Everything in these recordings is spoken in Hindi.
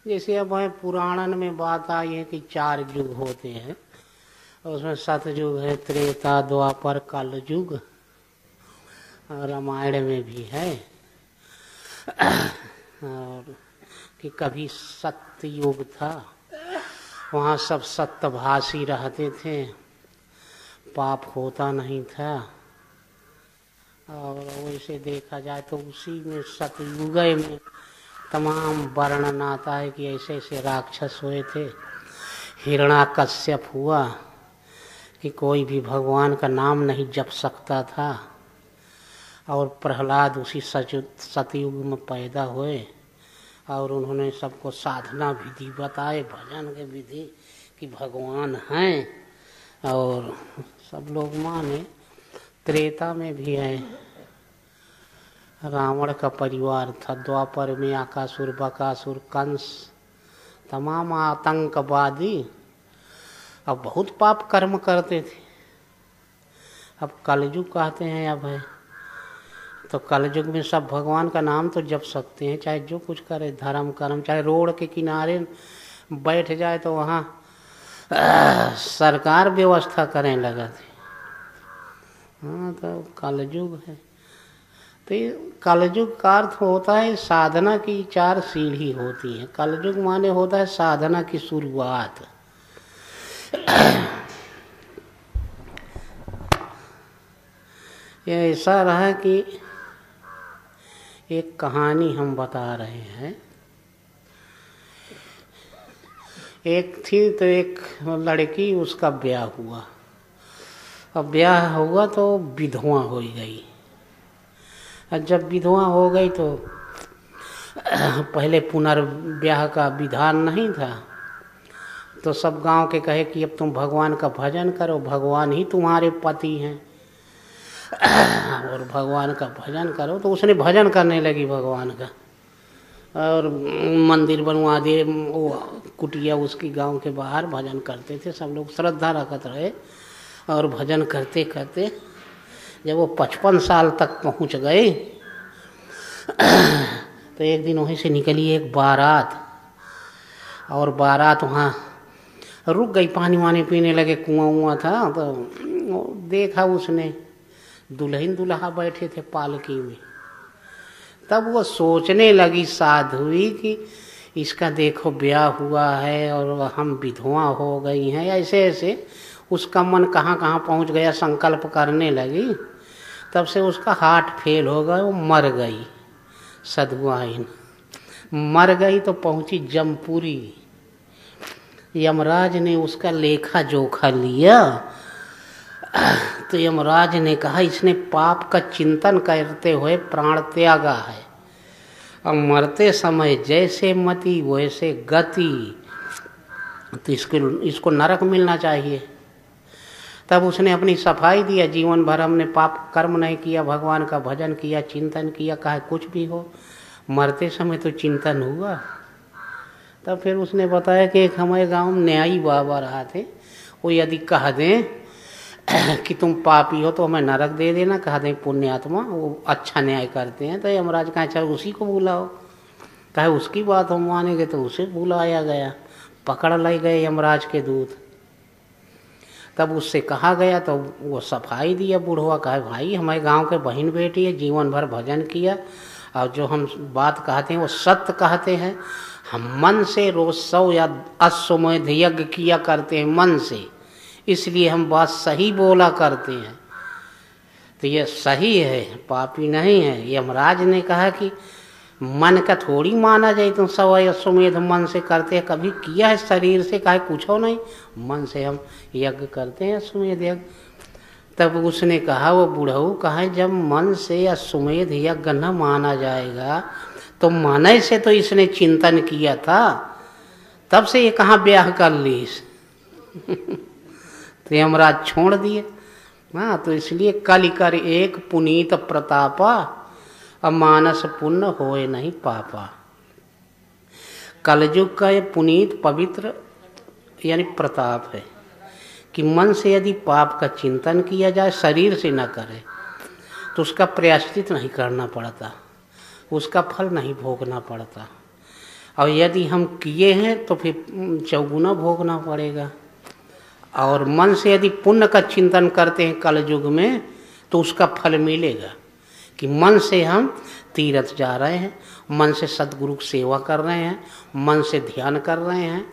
जैसे अब है पुराणन में बात आई है कि 4 युग होते हैं, उसमें सतयुग है, त्रेता, द्वापर, कल युग, और रामायण में भी है। और कि कभी सत्य युग था, वहाँ सब सत्यभाषी रहते थे, पाप होता नहीं था। और वैसे देखा जाए तो उसी में सतयुग में तमाम वर्णन आता है कि ऐसे ऐसे राक्षस हुए थे। हिरण्याकश्यप हुआ कि कोई भी भगवान का नाम नहीं जप सकता था, और प्रहलाद उसी सतयुग में पैदा हुए, और उन्होंने सबको साधना विधि बताए, भजन के विधि कि भगवान हैं, और सब लोग माने। त्रेता में भी है, रावण का परिवार था। द्वापर में आकासुर, बकासुर, कंस, तमाम आतंकवादी अब बहुत पाप कर्म करते थे। अब कलयुग कहते हैं अब है, तो कलयुग में सब भगवान का नाम तो जप सकते हैं, चाहे जो कुछ करे, धर्म कर्म, चाहे रोड के किनारे बैठ जाए तो वहाँ सरकार व्यवस्था करने लगा थी। हाँ, तो कलयुग है। तो कलयुग का अर्थ होता है साधना की 4 सीढ़ी होती है। कलयुग माने होता है साधना की शुरुआत। ये ऐसा रहा कि एक कहानी हम बता रहे हैं। एक थी तो एक लड़की, उसका ब्याह हुआ। अब ब्याह हुआ तो विधवा हो गई। और जब विधवा हो गई तो पहले पुनर्ब्याह का विधान नहीं था, तो सब गांव के कहे कि अब तुम भगवान का भजन करो, भगवान ही तुम्हारे पति हैं, और भगवान का भजन करो। तो उसने भजन करने लगी भगवान का, और मंदिर बनवा दिए, वो कुटिया उसकी गांव के बाहर भजन करते थे। सब लोग श्रद्धा रखते रहे, और भजन करते करते जब वो 55 साल तक पहुंच गए तो एक दिन वहीं से निकली एक बारात, और बारात वहाँ रुक गई, पानी वानी पीने लगे, कुआं उआं था। तो देखा उसने दुल्हन दुल्हा बैठे थे पालकी में। तब वो सोचने लगी साध्वी कि इसका देखो ब्याह हुआ है और हम विधवा हो गई हैं, ऐसे ऐसे उसका मन कहाँ कहाँ पहुँच गया, संकल्प करने लगी। तब से उसका हार्ट फेल हो गया, वो मर गई। सदगुआइन मर गई तो पहुंची जमपुरी। यमराज ने उसका लेखा जोखा लिया, तो यमराज ने कहा इसने पाप का चिंतन करते हुए प्राण त्यागा है, और मरते समय जैसे मति वैसे गति, तो इसको नरक मिलना चाहिए। तब उसने अपनी सफाई दिया, जीवन भर हमने पाप कर्म नहीं किया, भगवान का भजन किया, चिंतन किया, कहा कुछ भी हो, मरते समय तो चिंतन हुआ। तब फिर उसने बताया कि एक हमारे गांव में न्यायी बाबा रहा थे, वो यदि कह दें कि तुम पापी हो तो हमें नरक दे देना, कह दें पुण्यात्मा, वो अच्छा न्याय करते हैं। तो यमराज कहा चल उसी को बुलाओ, कहे उसकी बात हम मानेंगे। तो उसे बुलाया गया, पकड़ ले गए यमराज के दूत। तब उससे कहा गया तो वो सफाई दिया बूढ़वा, कहा भाई हमारे गांव के बहन बेटी है, जीवन भर भजन किया, और जो हम बात कहते हैं वो सत्य कहते हैं। हम मन से रोज 100 या 80 यज्ञ किया करते हैं मन से, इसलिए हम बात सही बोला करते हैं, तो ये सही है, पापी नहीं है। यमराज ने कहा कि मन का थोड़ी माना जाए, तुम 100 या 80 मन से करते हैं, कभी किया है शरीर से, कहा कुछ हो नहीं, मन से हम यज्ञ करते हैं, अश्वमेध यज्ञ। तब उसने कहा, वो बूढ़ऊ कहा जब मन से अश्वमेध यज्ञ न माना जाएगा तो माने से तो इसने चिंतन किया था, तब से ये कहाँ ब्याह कर ली। तो यमराज छोड़ दिए। हाँ, तो इसलिए कलि कर एक पुनीत प्रतापा, अब मानस पुण्य होए नहीं पापा। कलयुग का ये पुनीत पवित्र यानी प्रताप है कि मन से यदि पाप का चिंतन किया जाए, शरीर से न करे, तो उसका प्रायश्चित नहीं करना पड़ता, उसका फल नहीं भोगना पड़ता। और यदि हम किए हैं तो फिर चौगुना भोगना पड़ेगा। और मन से यदि पुण्य का चिंतन करते हैं कल युग में तो उसका फल मिलेगा कि मन से हम तीर्थ जा रहे हैं, मन से सदगुरु की सेवा कर रहे हैं, मन से ध्यान कर रहे हैं,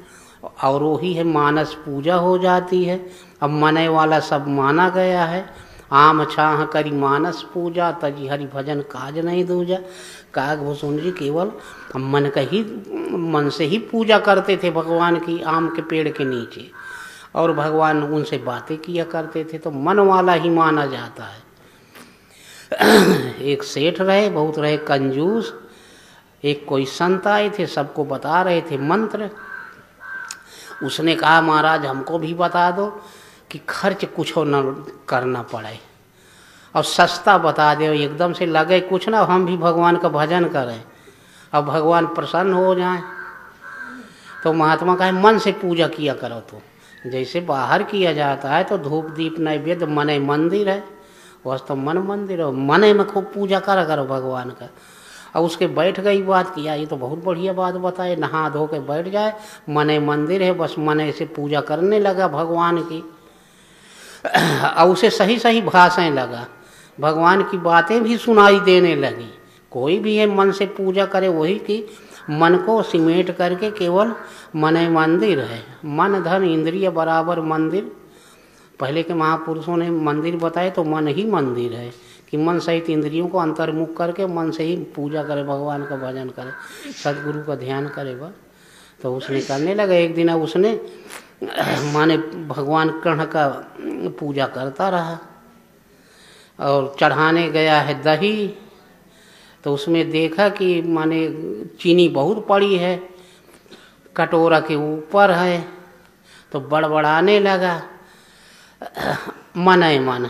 और वही है मानस पूजा हो जाती है। अब मने वाला सब माना गया है। आम छाह करी मानस पूजा, तजी हरि भजन काज नहीं दूजा। काग भूषण जी केवल मन से ही पूजा करते थे भगवान की आम के पेड़ के नीचे, और भगवान उनसे बातें किया करते थे, तो मन वाला ही माना जाता है। एक सेठ रहे, बहुत रहे कंजूस। एक कोई संत आए थे, सबको बता रहे थे मंत्र। उसने कहा महाराज हमको भी बता दो कि खर्च कुछ न करना पड़े और सस्ता बता दो, एकदम से लगे कुछ ना, हम भी भगवान का भजन करें और भगवान प्रसन्न हो जाएं। तो महात्मा कहे मन से पूजा किया करो। तो जैसे बाहर किया जाता है तो धूप दीप नैवेद्य मने मंदिर है, वास्तव मन मंदिर है, मने में खूब पूजा करा करो भगवान का। और उसके बैठ गई बात किया, ये तो बहुत बढ़िया बात बताए, नहा धो के बैठ जाए, मने मंदिर है, बस मने से पूजा करने लगा भगवान की। और उसे सही सही भाषाएं लगा, भगवान की बातें भी सुनाई देने लगी। कोई भी है मन से पूजा करे वही की मन को सिमेट करके केवल मने मंदिर है। मन धन इंद्रिय बराबर मंदिर। पहले के महापुरुषों ने मंदिर बताए तो मन ही मंदिर है कि मन सहित इंद्रियों को अंतर्मुख करके मन से ही पूजा करे, भगवान का भजन करे, सदगुरु का ध्यान करे। बस तो उसने करने लगा। एक दिन उसने माने भगवान कृष्ण का पूजा करता रहा और चढ़ाने गया है दही, तो उसमें देखा कि माने चीनी बहुत पड़ी है, कटोरा के ऊपर है, तो बड़बड़ाने लगा मन है मन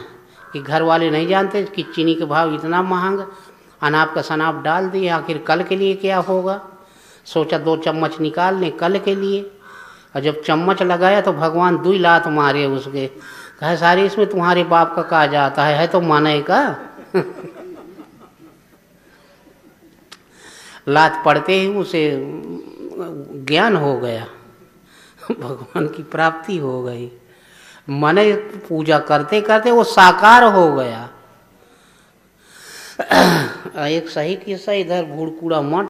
कि घर वाले नहीं जानते कि चीनी के भाव इतना महंगा, अनाप का शनाप डाल दिए, आखिर कल के लिए क्या होगा। सोचा 2 चम्मच निकाल लें कल के लिए, और जब चम्मच लगाया तो भगवान 2 लात मारे उसके। कहे सारी इसमें तुम्हारे बाप का कहा जाता है तो माने का। लात पड़ते ही उसे ज्ञान हो गया, भगवान की प्राप्ति हो गई। मने पूजा करते करते वो साकार हो गया। एक सही किस्सा इधर भूड़कूड़ा मठ